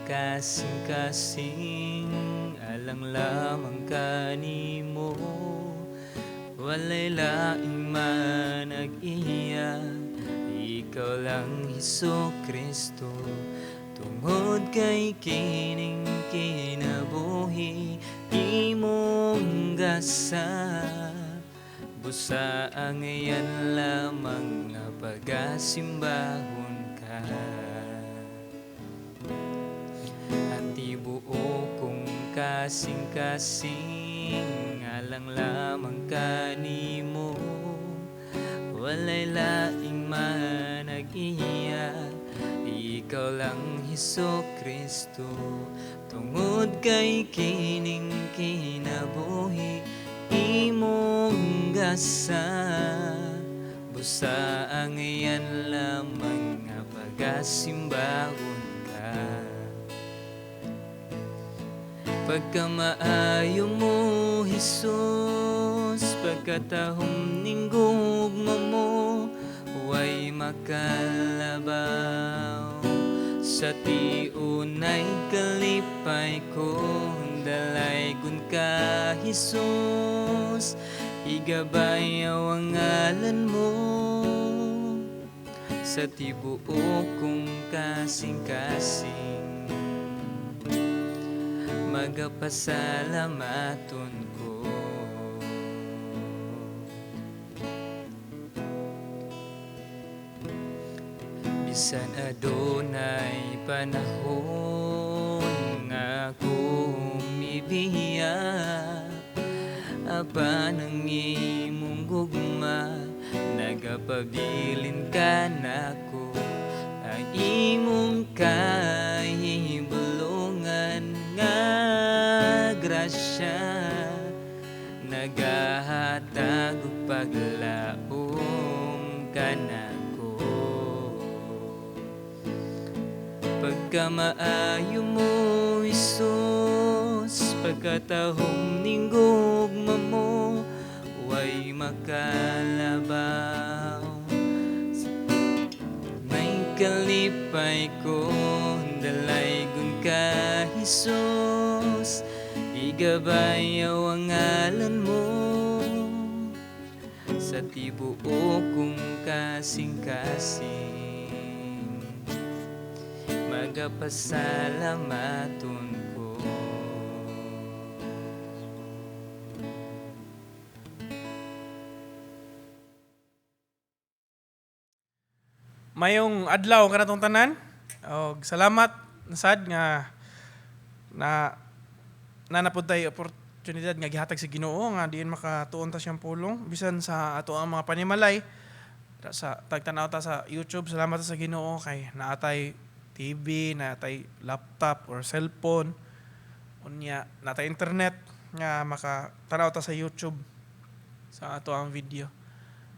kasing-kasing, alang lamang kanimo. Walay laing man nag-iya, ikaw lang Hesukristo. Tungod kay kining kinabuhi, imong gasa. Busa ang iyan lamang nga pagasimbahon ka. At tibuo kong kasing-kasing, alang lamang kanimo. Walay laing man nag-iya, ikaw lang Hesukristo. Tungod kay kining kinabuhi, imong gasa. Busa ang iyan lamang nga pagasimbahon ka. Pagkamaayo mo, Jesus, pagkatahom ning gugma mo, way makalabaw. Sa tiunay kalipay ko, dalaygon ka, Jesus. Igabayaw ang ngalan mo, sa tibuo kong kasing-kasing, magapasalamaton ko. Bisan adunay panahon nga kumibiya, apan ang imong gugma, nagapabilin ka nako. Ang imong kahibulungan nga grasya, nagahatag og paglaom ka nako. Pagkamaayo mo, Jesus, pagkatahom ning gugma mo, way makalabaw. May kalipay ko, dalaygon ka, Jesus. Igabayaw ang ngalan mo, sa tibuo kong kasing-kasing, magapasalamaton ko. Mayong adlaw kanatong tanan. Og salamat sad nga na napud tay oportunidad nga gihatag sa Ginoo nga diin makatuon ta siyang pulong bisan sa ato ang mga panimalay sa tagtanaw ta sa YouTube. Salamat ta sa Ginoo kay naatay TV, naatay laptop or cellphone, unya naatay internet nga makatanaw ta sa YouTube sa ato ang video.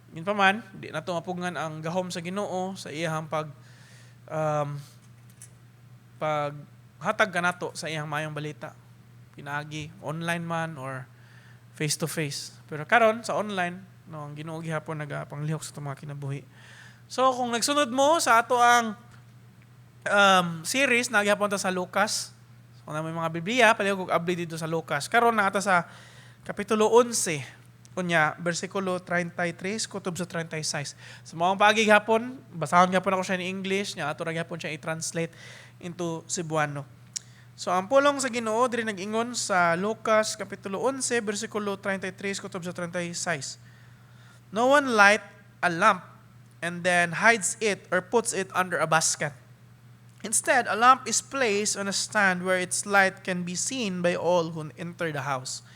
Yun pa man, di na ito mapugngan ang gahom sa Ginoo sa iyang paghatag ka nato sa iyang mayong balita. Pinagi, online man or face to face. Pero karon sa online, no, ang Ginoo gihapon nagapanglihok sa itong mga kinabuhi. So kung nagsunod mo sa ato ang series, nagyapon ta sa Lucas. So na may mga Biblia, palihog og abli dito sa Lucas. Karon na ata sa Kapitulo 11. Kunya, versikulo 33, kutob sa 36. Sa mga paagig hapon, basahon nga po ako siya in English, niya ato ra gyapon siya i-translate into Cebuano. So, ang pulong sa Ginoo diri nag-ingon sa Lucas Kapitulo 11, versikulo 33, kutob sa 36. No one light a lamp and then hides it or puts it under a basket. Instead, a lamp is placed on a stand where its light can be seen by all who enter the house.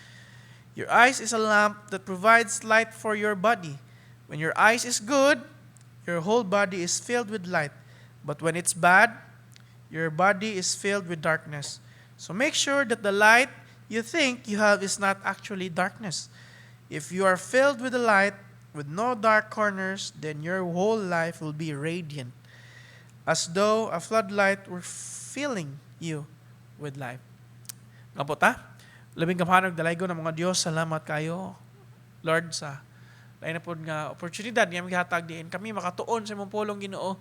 Your eyes is a lamp that provides light for your body. When your eyes is good, your whole body is filled with light. But when it's bad, your body is filled with darkness. So make sure that the light you think you have is not actually darkness. If you are filled with the light, with no dark corners, then your whole life will be radiant, as though a floodlight were filling you with light. Nga po ta? Labing kapanog dalaygon ng mga Diyos, salamat kayo, Lord, sa lain na po nga oportunidad nga maghatag diin kami makatuon sa imong pulong Ginoo.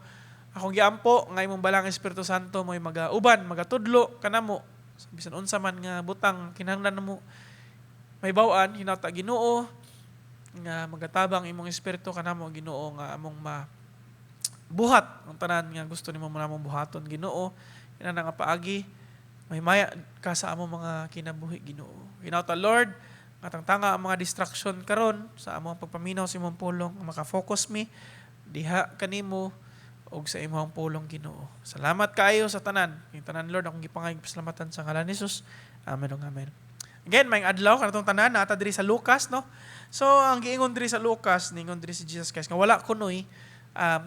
Akong giampo nga imong balang Espiritu Santo mo'y magauban, magatudlo kanamo bisan unsa man nga butang kinahanglan namo mahibaw-an hinata Ginoo nga magatabang imong espiritu kanamo Ginoo nga among buhat ang tanan nga gusto nimo namong buhaton Ginoo ina nga paagi mahimaya ka sa among mga kinabuhi Ginoo. Hinata Lord nga tangtanga ang mga distraction karon sa among pagpaminaw sa imong pulong maka-focus mi diha kanimo og sa imong pulong Ginoo. Salamat kaayo sa tanan. Yung tanan Lord akong gipangayong pasalamatan sa ngalan ni Jesus. Amen ug amen. Again, may adlaw kanatong tanan naata diri sa Lucas, no? So ang giingon diri sa Lucas, ningon diri si Jesus Christ nga wala kunoy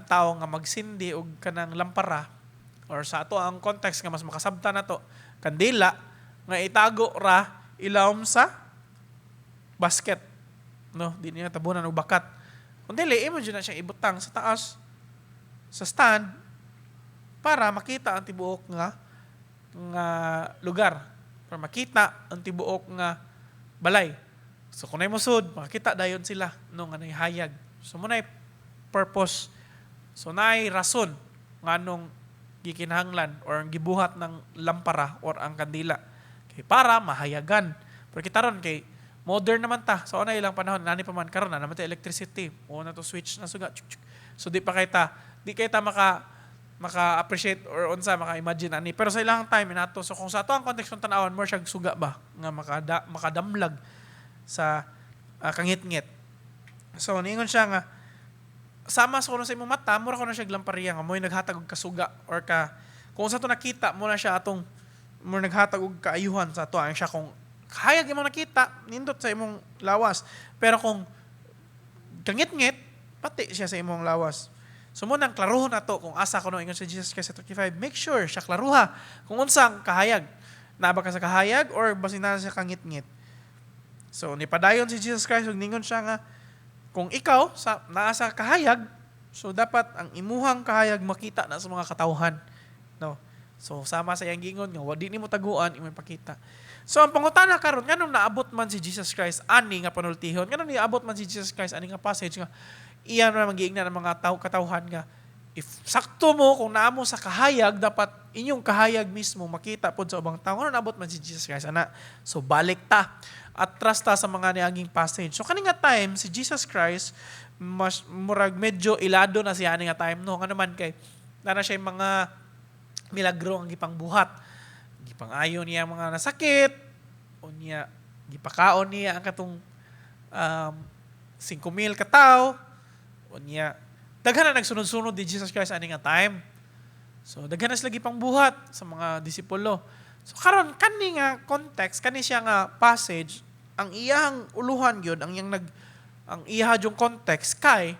tao nga magsindi og kanang lampara or sa ato ang context nga mas makasabtan nato kandila nga itago ra ilawom sa basket, no? Di niya tabunan og bakat. Kundi imo na siyang ibutang sa taas sa stand para makita ang tibuok nga lugar, para makita ang tibuok nga balay. So kung mo sud, makita dayon sila no nga hayag. So mo purpose. So naay rason nganong gikinahanglan or gibuhat ng lampara or ang kandila kay para mahayagan. Pero kitaron kay modern naman ta. So na ilang panahon nani pa man karon na naman ta electricity. O na to switch na suga. So di kita maka-appreciate or unsa maka-imagine ani. Pero sa ilang time nato so kung sa ato ang context ng tan-awon more siya suga ba nga makadamlag sa kangit-ngit. So niingon siya nga sama sa kuno sa imong mata mura ko na siya glampariya nga mo'y naghatag og kasuga or kung sa to nakita mo na siya atong mo naghatag og kaayuhan sa ato ang siya kung hayag imong nakita nindot sa imong lawas. Pero kung kangit-ngit pati siya sa imong lawas. So mo nang klaruhon nato kung asa kuno ingon sa Jesus Christ 35, make sure siya klaruha kung unsang kahayag. Naa ba ka sa kahayag or basin na sa kangit-ngit. So nipadayon si Jesus Christ ug ningon siya nga kung ikaw naa sa kahayag, so dapat ang imuhang kahayag makita na sa mga katawhan. No. So sama sa iyang gingon nga wa di nimo taguan imong pakita. So ang pangutana karon nganong naabot man si Jesus Christ ani nga panultihon? Nganong niabot man si Jesus Christ ani nga passage nga iyan na magiingnan ng mga katawhan nga if sakto mo kung naamo sa kahayag dapat inyong kahayag mismo makita pod sa ubang tawo. Nganong naabot man si Jesus Christ ana? So balik ta at trust ta sa mga niaging passage. So kaning nga time si Jesus Christ mas murag medyo ilado na siya ani nga time no. Ngano man kay na siya mga milagro ang gipangbuhat. Gipangayo niya mga nasakit o niya gipakaon niya ang katong 5,000 ka tawo o niya daghan na nagsunod-sunod di Jesus Christ ani nga time. So daghan na sila gipangbuhat sa mga disipulo. So karon kani nga context kani siya nga passage ang iyang uluhan gyud ang iya yung context kay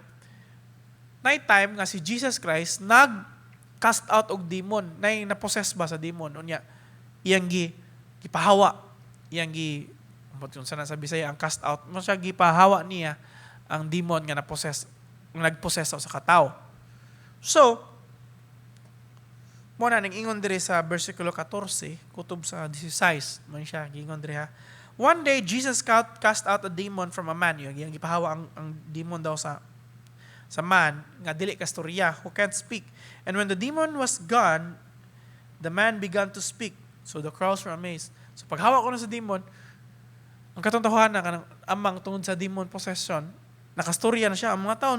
night time nga si Jesus Christ cast out og demon nay na-possess ba sa demon unya iyang gipahawa iyang yung sana sa Bisaya ang cast out mo siya gipahawa niya ang demon nga nagpossess sa katao. So mo na nang-ingon diri sa bersikulo 14 kutob sa 16 man siya gingon diri ha. One day Jesus cast out a demon from a man. Yung gipahawa ang demon daw sa man nga dili kastorya who can't speak. And when the demon was gone, the man began to speak. So the crowds were amazed. So paghawa ko na sa demon, ang katungtahuan na kanang amang tungod sa demon possession, nakastorya na siya. Ang mga tao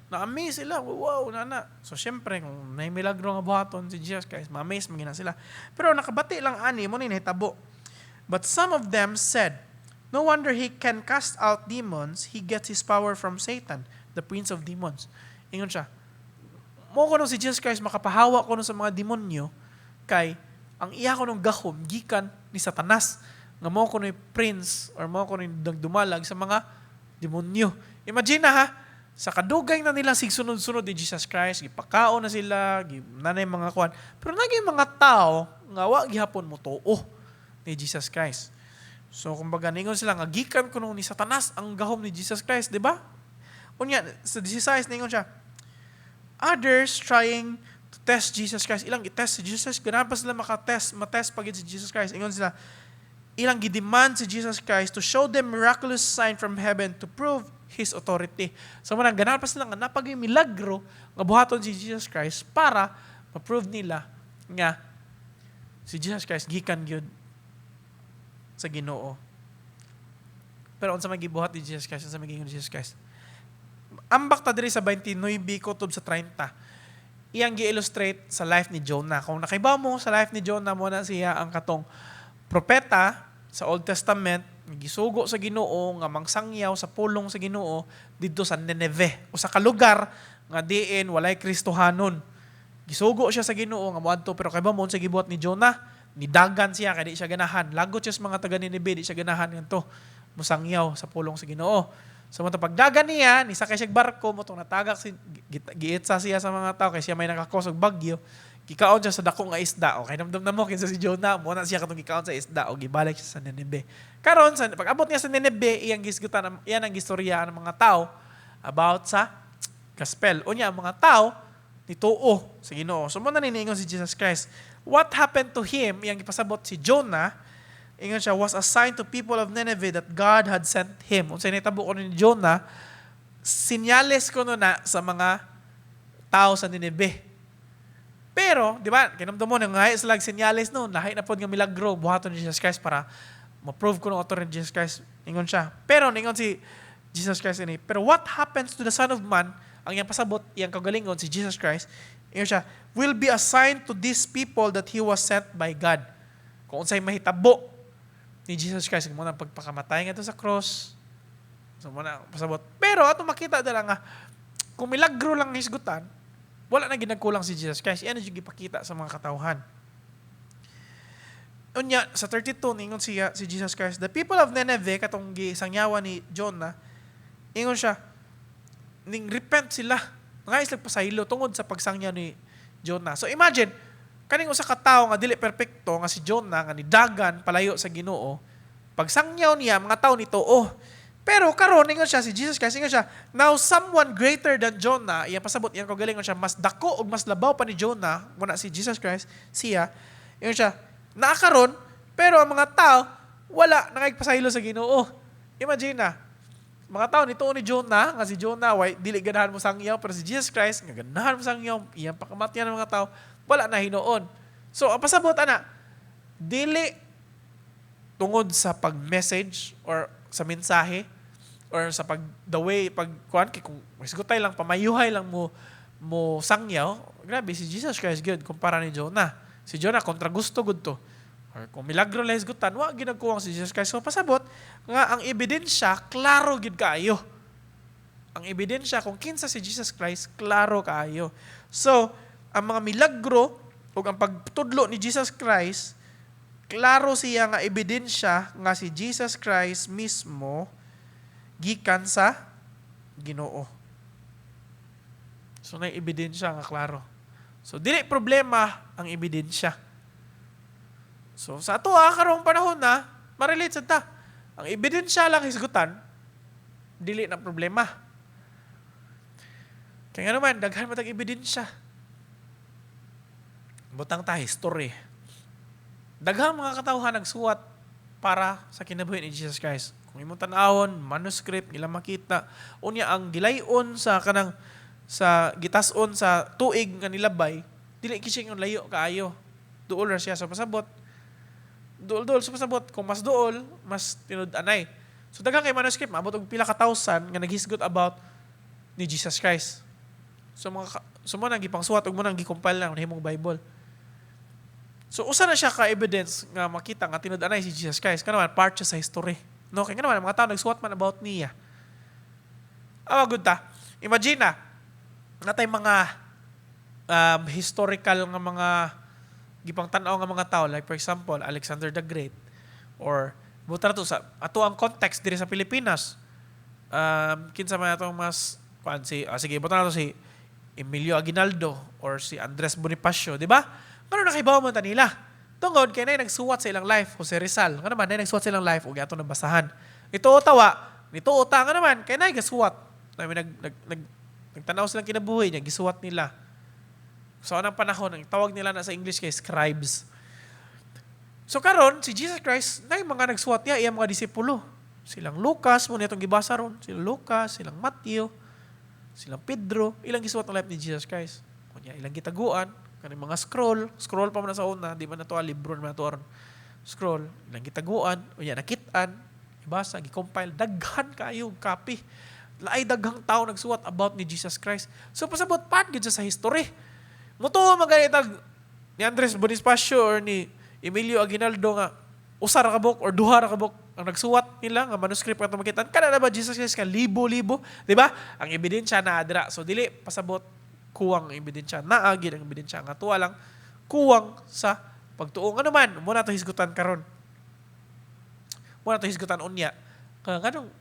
na-amaze sila. Wow, nana. So syempre kung may milagro nga buhaton si Jesus Christ, ma-amaze magina sila. Pero nakabati lang ani mo ni nahitabo. But some of them said, no wonder he can cast out demons. He gets his power from Satan, the prince of demons. Ingon siya, mo ko nung si Jesus Christ makapahawa ko nung sa mga demonyo kay ang iya ko nung gahom gikan ni Satanas nga mo ko nung prince or mo ko nung nagdumalag sa mga demonyo. Imagine na ha, sa kadugay na nilang sigsunod-sunod ni Jesus Christ, gipakao na sila, nanay mga kuan. Pero naging mga tao nga wa gihapon mo tuo ni Jesus Christ. So kumbaga ningon sila nga gikan kuno ni Satanas ang gahom ni Jesus Christ, di ba? Unya sa 16 ningon siya. Others trying to test Jesus Christ, ilang i-test si Jesus, ganahan pa sila matest pagid si Jesus Christ. Ingon sila, ilang gidemand si Jesus Christ to show them miraculous sign from heaven to prove His authority. So manang ganahan pa sila nga napagay milagro nga buhaton si Jesus Christ para ma-prove nila nga si Jesus Christ gikan gyud sa Ginoo. Pero unsa may gibuhat ni Jesus Christ, unsa may giingon ni Jesus Christ? Ambak ta diri sa 29 kutob sa 30. Iyang gi-illustrate sa life ni Jonah. Kung nakaibaw mo sa life ni Jonah, mo na siya ang katong propeta sa Old Testament, gisugo sa Ginoo nga mangsangyaw sa pulong sa Ginoo didto sa Nineveh o sa kalugar nga diin walay Kristohanon. Gisugo siya sa Ginoo nga moadto, pero kaibaw mo sa gibuhat ni Jonah, nidagan siya kay di siya ganahan. Lagot siya sa mga taga Nineveh, di siya ganahan ngadto musangyaw sa pulong sa Ginoo. So mo pagdagan niya, ni sakay siya barko mo tong natagak si giitsa siya sa mga tao kay siya may nakakosog bagyo. Gikaon siya sa dako nga isda. Okay, namdam na mo kinsa si Jonah, mo na siya katong gikaon sa isda o gibalik siya sa Nineveh. Karon sa pag-abot niya sa Nineveh, iyang gisgutan iyan ang gistorya ng mga tao about sa gospel. Unya ang mga tao nituo sa Ginoo. So mo na niningon si Jesus Christ. What happened to him? Iyang gipasabot si Jonah. Ingon siya, was a sign to people of Nineveh that God had sent him. Unsay nitabo ko ni Jonah, sinyales ko na sa mga tao sa Nineveh. Pero, di ba, kinamdo mo, nang ngayon sila sinyales noon, lahi na po nga milagro, buhaton ni Jesus Christ para ma-prove ko ng authority ni Jesus Christ. Ingon siya. Pero, ingon si Jesus Christ ini. Pero what happens to the Son of Man, ang iyang pasabot, iyang kagalingon, si Jesus Christ, ingon siya, will be a sign to these people that He was sent by God. Kung unsay mahitabo ni Jesus Christ, muna pagpakamatay nga ito sa cross. So muna pasabot. Pero ato makita na lang nga, kung milagro lang hisgutan, wala na ginagkulang si Jesus Christ. Yan yung ipakita sa mga katauhan. Unya, sa 32, ingon siya si Jesus Christ, the people of Nineveh, katong gisangyawa ni Jonah, ingon siya, ning repent sila. Nga islang pasahilo tungod sa pagsangya ni Jonah. So imagine, kaning usa ka tawo nga dili perpekto nga si Jonah nga nidagan palayo sa Ginoo, pagsangyaw niya mga tawo nituo. Pero karon ingon siya si Jesus Christ, ingon siya, now someone greater than Jonah, iya pasabot iyang kagalingon siya, mas dako ug mas labaw pa ni Jonah, muna si Jesus Christ, siya, ingon siya, naa karon, pero ang mga tao wala nangagpasahilo sa Ginoo. Imagine na, mga tao nituo ni Jonah, nga si Jonah dili ganahan mo sangyaw, pero si Jesus Christ nga ganahan mo sangyaw, iyang pakamatyan ng mga tao wala na hinoon. So, ang pasabot, dili tungod sa pag-message or sa mensahe or sa the way, pagkuhan, kung masgutay lang, pamayuhay lang mo sangyaw, grabe, si Jesus Christ good kumpara ni Jonah. Si Jonah, kontra gusto good to. Or kung milagro lang hisgutan, ginagkuwang si Jesus Christ. So, pasabot, nga ang ebidensya, klaro gid kaayo. Ang ebidensya, kung kinsa si Jesus Christ, klaro kaayo. So, ang mga milagro o ang pagtudlo ni Jesus Christ, klaro siya nga ebidensya nga si Jesus Christ mismo gikan sa Ginoo. So, na ebidensya nga klaro. So, dili problema ang ebidensya. So, sa ato karong panahon na, ma-relate sa ta. Ang ebidensya lang hisgutan, dili na problema. Kaya nga naman, daghan matag ebidensya. Butang ta history. Daghang mga katawhan nagsuwat para sa kinabuhi ni Jesus Christ. Kung imong tan-awon, manuscript ilang makita, unya ang gilayon sa kanang sa gitason sa tuig nga nilabay, dili kising yung layo kaayo. Duol ra siya sa pasabot. Duol sa pasabot, kung mas duol, mas tinud-anay. So daghang kay manuscript, maabot og pila ka thousand nga naghisgot about ni Jesus Christ. So mga gipang suwat og mo nang gi-compile na himong Bible. So, usa na siya ka-evidence nga makita nga tinud-anay si Jesus Christ. Kaya naman, part siya sa history. No? Kaya naman, mga tao nagsuwat man about niya. Good ta. Imagine na, natay mga historical nga mga gipang tanaw nga mga tao. Like for example, Alexander the Great. Or, buta na to sa, ato ang context diri sa Pilipinas. Kinsa man atong mas, sige, buta na to si Emilio Aguinaldo or si Andres Bonifacio. Di ba? Ano nakaibaw mo ta nila? Tungod, kaya na nagsuwat sa ilang life, Jose Rizal. Nga naman, na nagsuwat sa ilang life, o gato nabasahan. Ito tawa, nito uta nga naman, kaya na nagsuwat. Nagtanaw silang kinabuhi niya, gisuwat nila. So, anong panahon, ang tawag nila na sa English kay scribes. So, karon si Jesus Christ, na yung mga nagsuwat niya, iyang mga disipulo. Silang Lucas, mo itong gibasa ron. Silang Lucas, silang Matthew, silang Pedro. Ilang gisuwat ang life ni Jesus Christ. Kunya, ilang gitaguan. Kaning mga scroll pa man na sa una, di man na to libro na to aron. Scroll, ilang gitaguan, unya nakitaan, ibasa, gi-compile, daghan kayo, copy. Laay daghang tao nagsuwat about ni Jesus Christ. So pasabot part gid sa history. Muto maganitag ni Andres Bonifacio or ni Emilio Aguinaldo nga usa ra ka book or duha ra ka book ang nagsuwat nila nga manuscript ato makitaan. Kana na ba Jesus Christ ka libo-libo, di ba? Ang ebidensya na adra. So dili pasabot kuwang ebidensya na agid ang ebidensya nga tuwa lang kuwang sa pagtuong. Ano man, muna ito hisgutan karon. Muna ito hisgutan unya. Ganong,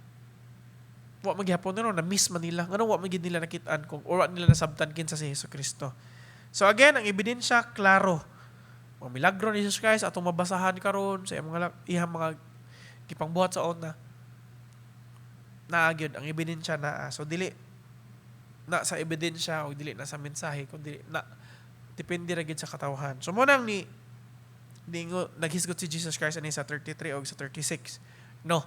wa maghihapon na miss man nila. Ganong wa magid nila nakitaan kung or wa nila nasabtan kinsa si Hesus Kristo. So again, ang ebidensya, klaro. Mga milagro ni Jesus Christ, atong mabasahan karon sa ihang mga gipangbuhat sa una. Naagyod, ang ebidensya na. So dili, na sa ebidensya o dili na sa mensahe, kung dili na, depende ra gid sa katawhan. So munang naghisgot si Jesus Christ ani sa 33 o sa 36. No.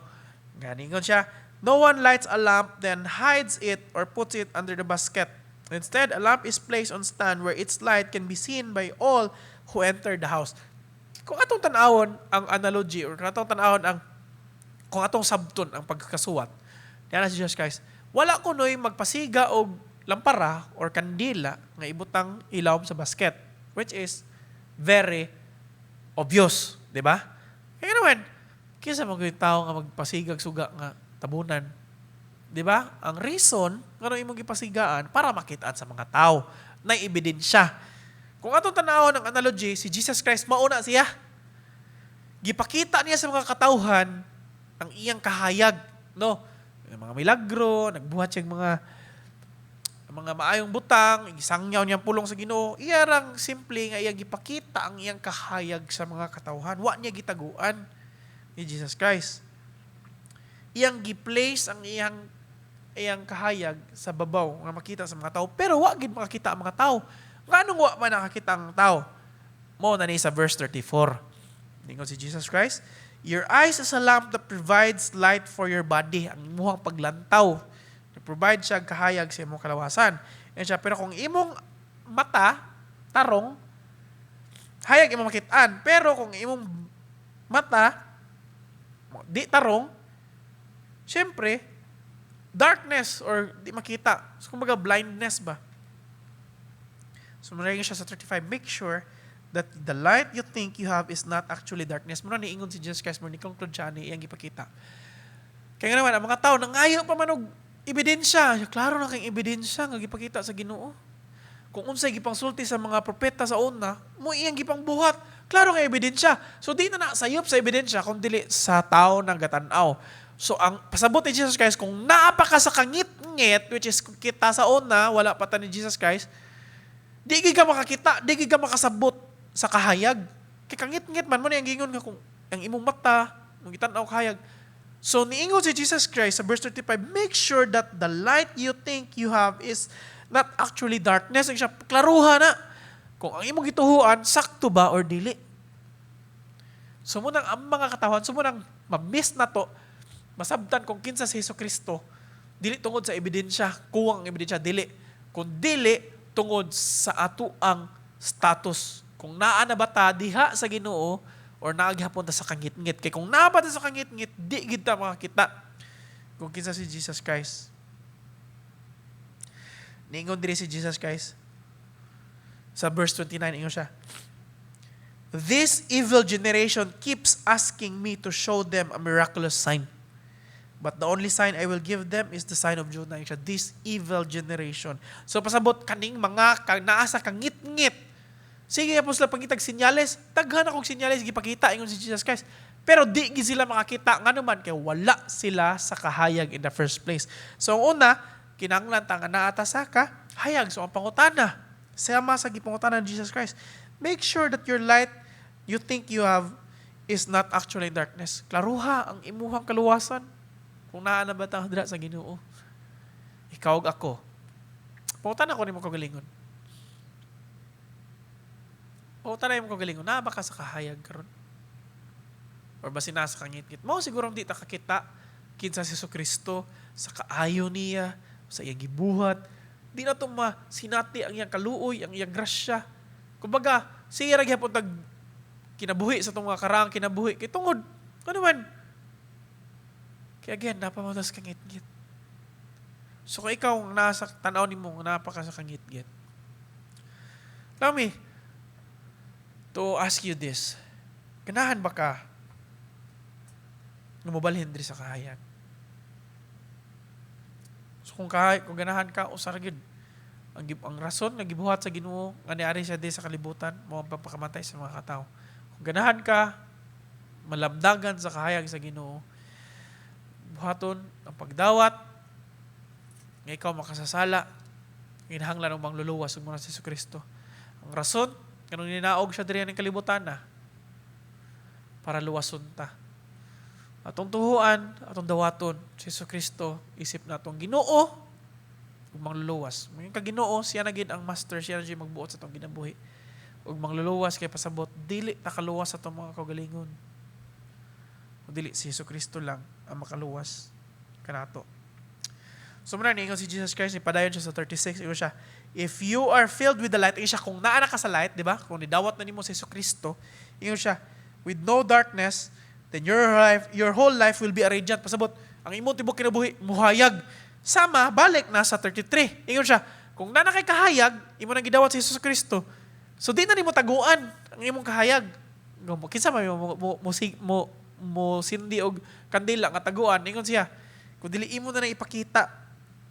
Ganingon siya, no one lights a lamp then hides it or puts it under the basket. Instead, a lamp is placed on stand where its light can be seen by all who enter the house. Kung atong tanawon ang analogy or kung atong tanawon kung atong sabton ang pagkakasuwat, diyan na si Jesus Christ, wala kunoy magpasiga og lampara or kandila nga ibutang ilaw sa basket, which is very obvious, di ba? Kaya naman, kinsa mga tao nga magpasigag suga nga tabunan, di ba? Ang reason nga imong gipasigaan para makitaan sa mga tao na ebidensya. Kung atong tanawon ang analogy, si Jesus Christ mauna siya. Gipakita niya sa mga katawhan ang iyang kahayag, no? Yung mga milagro, nagbuhat siya mga maayong butang, isangyaw niyang pulong sa Ginoo. Iyarang simple nga iyang gipakita ang iyang kahayag sa mga katawhan. Wa niya gitaguan ni Jesus Christ. Iyang gi-place ang iyang kahayag sa babaw nga makita sa mga tao, pero wa gid makakita ang mga tao. Nganong wa man nakakita ang tao? Mo na ni sa verse 34. Ningon si Jesus Christ, your eyes is a lamp that provides light for your body. Ang imuhang paglantaw provide siya kahayag sa imong kalawasan. Pero kung imong mata, tarong, hayag imong makitaan. Pero kung imong mata, di tarong, syempre, darkness or di makita. So, kumbaga blindness ba? So, maraming siya sa 35, make sure that the light you think you have is not actually darkness. Muna niingon si Jesus Christ, ni conclude siya, iyang ipakita. Kaya naman, ang mga tao, nangayo pa manog ebidensya. Klaro na kayong ebidensya nga gipakita sa Ginoo. Kung unsay gipangsulti sa mga propeta sa una, mo iyang gipang buhat. Klaro nga ebidensya. So di na sayop sa ebidensya kung dili sa tao nang gatanaw. So ang pasabot ni Jesus Christ, kung naapaka sa kangit-ngit, which is kita sa una, wala pa ta ni Jesus Christ, di ka makakita, di ka makasabot sa kahayag. Kay kangit-ngit man mo na yung gingon nga kung ang imong mata, kung gitanaw kahayag. So, niingon si Jesus Christ sa verse 35, make sure that the light you think you have is not actually darkness. Ang siya, klaruha na. Kung ang imong gituhuan, sakto ba or dili. So, munang ang mga katawan, so munang ma-miss na to, masabtan kung kinsa si Hesus Kristo, dili tungod sa ebidensya, kuwang ebidensya, dili. Kung dili, tungod sa ato ang status. Kung naa na ba ta diha sa Ginoo, or naaghapon ta sa kangit-ngit. Kaya kung naabata sa kangit-ngit, di kita makakita kung kinsa si Jesus Christ. Niingon diri si Jesus Christ. Sa verse 29, ingon siya, this evil generation keeps asking me to show them a miraculous sign. But the only sign I will give them is the sign of Jonah. This evil generation. So pasabot kaning mga naa sa kangit-ngit. Sige po sila pangitag sinyales, daghan akong sinyales gipakita ingon si Jesus Christ. Pero di sila makakita nga naman kay wala sila sa kahayag in the first place. So ang una, kinahanglan ta nga naata sa kahayag. So ang pangutana, sama sa gipangutana ni Jesus Christ, make sure that your light you think you have is not actually darkness. Klaruha ang imuhang kaluwasan. Kung naa na ba ta dira sa Ginoo. Ikaw ug ako. Pangutana ko nimo kagalingon. O tanay mo ko galingon, na baka sa kahayag karon? Or ba sinasa kangit-ngit? Mo siguro di ta kakita kinsa si Jesucristo, sa kaayo niya, sa iyang gibuhat. Di na ito masinati ang iyang kaluoy, ang iyang grasya. Kumbaga, siya ra gyapon tag kinabuhi sa itong mga karaang kinabuhi. Kay tungod, ano man. Kaya again, napamatas kang ngit-ngit. So kung ikaw nasa tanaw ni mo, napaka sa kangit-ngit. Allow me to ask you this. Ganahan ba ka na mabalhin diri sa kahayag? So kung ganahan ka, usar gid ang rason nga gibuhat sa Ginoo nga niari siya di sa kalibutan, mao ang pagpakamatay sa mga katao. Kung ganahan ka malabdagan sa kahayag sa Ginoo, buhaton ang pagdawat nga ikaw makasasala, kinahanglan ng mangluluwas ug mga si Jesucristo. Ang rason kanang ninaog siya diri ng kalibutan na para luwason ta. Atong tuhuan, atong dawaton si Jesucristo, isip na atong Ginoo ug mangluluwas. Mga ka-Ginoo siya na gid ang master, siya na gid magbuot sa atong ginabuhi. Ug mangluluwas kay pasabot dili ta kaluwas sa atong mga kaugalingon. O dili si Jesucristo lang ang makaluwas kanato. So muna ni si Jesus Christ, ipadayon siya sa 36, ito siya, if you are filled with the light, ito siya, kung naana ka sa light, di ba? Kung nidawat na nimo si Jesucristo, ito siya, with no darkness, then your whole life will be a radiant. Pasabot, ang imong tibok kinabuhi, muhayag. Sama, balik na sa 33. Ito siya, kung naana kay kahayag, imo nang gidawat si Jesucristo, so di na nimo taguan ang imong kahayag. Kinsa man mo sindi og kandila nga taguan, ingon siya, kung dili imo na ipakita.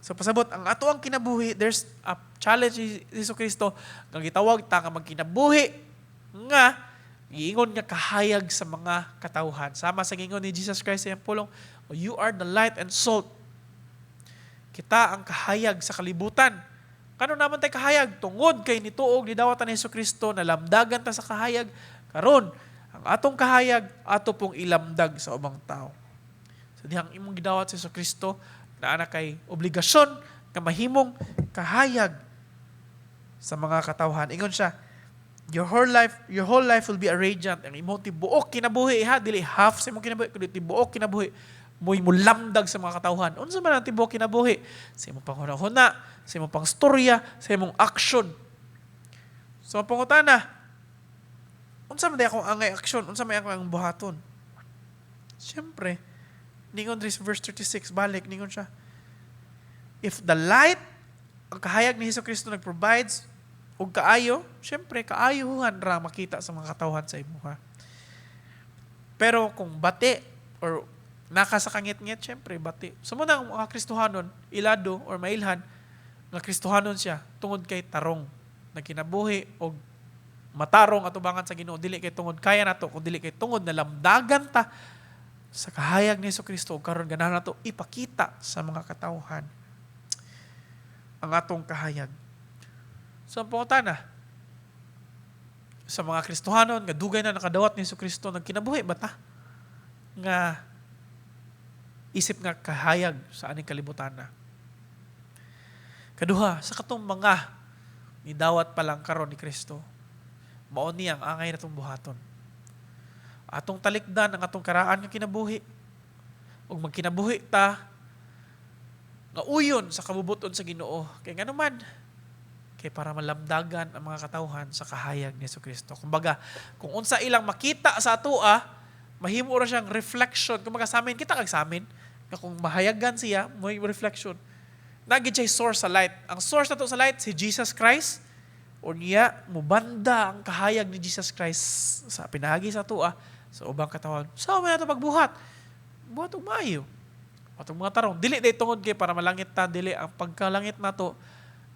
So pasabot, ang ato ang kinabuhi, there's a challenge ni Jesucristo, nga gitawag ta nga magkinabuhi, nga giingon nga kahayag sa mga katawhan. Sama sa gingon ni Jesus Christ sa iyang pulong, you are the light and salt. Kita ang kahayag sa kalibutan. Kano naman tayo kahayag? Tungod kay nituog ni dawatan ni Jesucristo, nalamdagan ta sa kahayag, karon ang atong kahayag, ato pong ilamdag sa ubang tao. So dihang imong gidawat si Jesucristo, na anak kay obligasyon nga mahimong kahayag sa mga katawhan. Ingon siya, your whole life will be a radiant. Ang imong tibuok kinabuhi, ha, dili half sa imong kinabuhi, kundi tibuok kinabuhi, mo'y mulamdag sa mga katawhan. Unsa man ang tibuok kinabuhi? Sa imong panghuna-huna, sa imong pangstorya, sa imong action. So pangutana, unsa man di akong angay action, unsa man akong buhaton? Siyempre, ningon verse 36, balik, ningon siya, if the light, ang kahayag ni Jesucristo nag-provides, o kaayo, syempre, kaayuhan ra makita sa mga katawhan sa imuha. Pero kung bati, or naka sa kangit-ngit, syempre, bati. Sumuna ang mga Kristohanon, ilado, or mailhan, nga Kristohanon siya, tungod kay tarong, na kinabuhi, o matarong atubangan sa Ginoo, dili kay tungod kaya nato, kung dili kay tungod na lamdagan ta, sa kahayag ni Jesucristo, karon ganahan nato ipakita sa mga katawhan ang atong kahayag. So ang pangutana, sa mga Kristohanon, nga dugay na nakadawat ni Jesucristo, nagkinabuhi ba ta? Nga isip nga kahayag sa aning kalibutan na. Kaduha, sa katong mga nidawat pa lang karon ni Kristo, mao niya ang angay natong buhaton. Atong talikdan ang atong karaan nga kinabuhi. Ug magkinabuhi ta nga uyon sa kabubuton sa Ginoo. Kay ngano man, kay para malamdagan ang mga katawhan sa kahayag ni Jesucristo. Kumbaga, kung unsa ilang makita sa atoa, mahimo ra siyang reflection. Kumbaga sa amin, kita kag sa amin, nga kung mahayagan siya, may reflection. Nagid siya source sa light. Ang source nato sa light si Jesus Christ. O niya, mubanda ang kahayag ni Jesus Christ sa pinahagi sa atoa, sa ubang katawan. Saan mo na ito pagbuhat? Buhat og maayo. Atong mga tarong. Dili day tungod kay para malangit ta. Dili ang pagkalangit na to,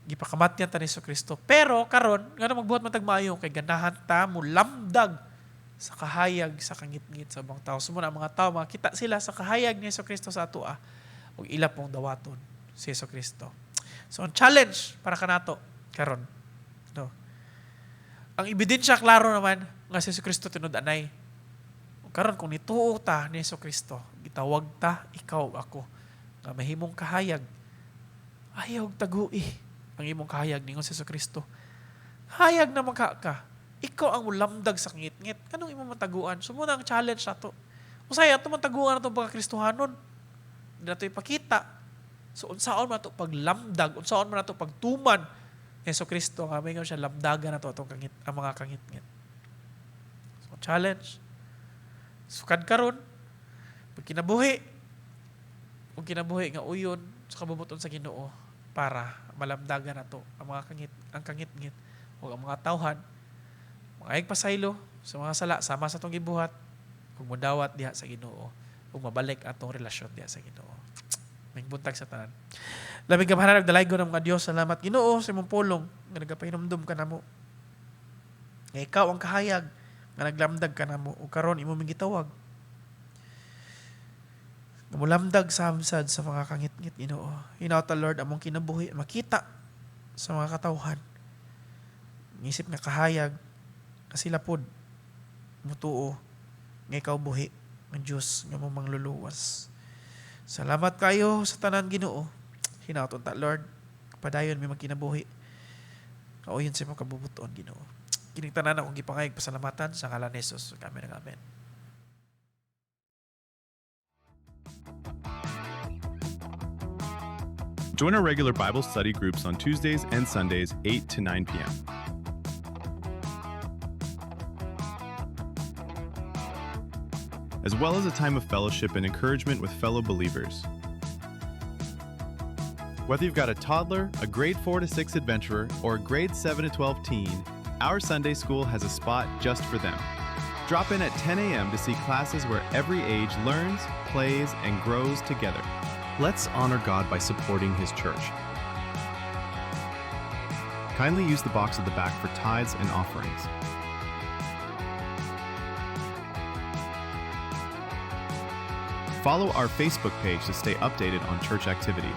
gipakamatyan ta ni Jesucristo. Pero karon nga magbuhat man tag maayo kay ganahan ta mo lamdag sa kahayag sa kangit-ngit sa ubang tao. Sumuna ang mga tao, makita sila sa kahayag ni Jesucristo sa atoa ug ila pong dawaton si Jesucristo. So ang challenge para kanato karon. No. Ang ebidensya klaro naman nga si Jesucristo tinud-anay. Karon kung nituo ta ni Jesucristo, gitawag ta ikaw ako nga mahimong kahayag. Ayaw tagui ang imong kahayag ningon si Jesucristo. Hayag na ka. Ikaw ang mulamdag sa ngit-ngit. Kanong imong mataguan? Sumuna ang challenge nato. Usay ato mataguan nato pagka Kristohanon. Di na ito ipakita. So, unsaon man ito paglamdag, unsaon man ito pagtuman, Yeso Kristo, nga may siya lamdagan na ito ang mga kangit-ngit. So, challenge. Sukad karon, pag kinabuhi nga uyon sa kabubuton sa Ginoo para malamdagan na ito ang kangit-ngit o ang mga tawhan, mga pasaylo sa mga sala, sama sa itong gibuhat, kung mudawat diha sa Ginoo, kung mabalik atong relasyon diha sa Ginoo. May buntag sa tanan. Labing gamhanan nagdalaygo ng mga Dios, salamat Ginoo sa imong pulong nga nagapahinumdum ka namo. Nga ikaw ang kahayag nga naglamdag ka namo ug karon imo ming gitawag. Nga mulamdag sa hamsad sa mga kangit-ngit Ginoo. Hinawta Lord among kinabuhi makita sa mga katawhan. Ngisip nga kahayag kasi lapod mutuo nga ikaw buhi ng Diyos nga mong mangluluwas. Salamat kayo sa tanan Ginoo. Hinauton ta Lord, padayon may magkinabuhi. Kauyon sa mga kabubuton Ginoo. Kining tanan akong gipangayag pasalamatan sa ngalan ni Jesus. Amen. Amen. Join our regular Bible study groups on Tuesdays and Sundays, 8 to 9 p.m. As well as a time of fellowship and encouragement with fellow believers. Whether you've got a toddler, a grade 4 to 6 adventurer, or a grade 7 to 12 teen, our Sunday school has a spot just for them. Drop in at 10 a.m. to see classes where every age learns, plays, and grows together. Let's honor God by supporting His church. Kindly use the box at the back for tithes and offerings. Follow our Facebook page to stay updated on church activities.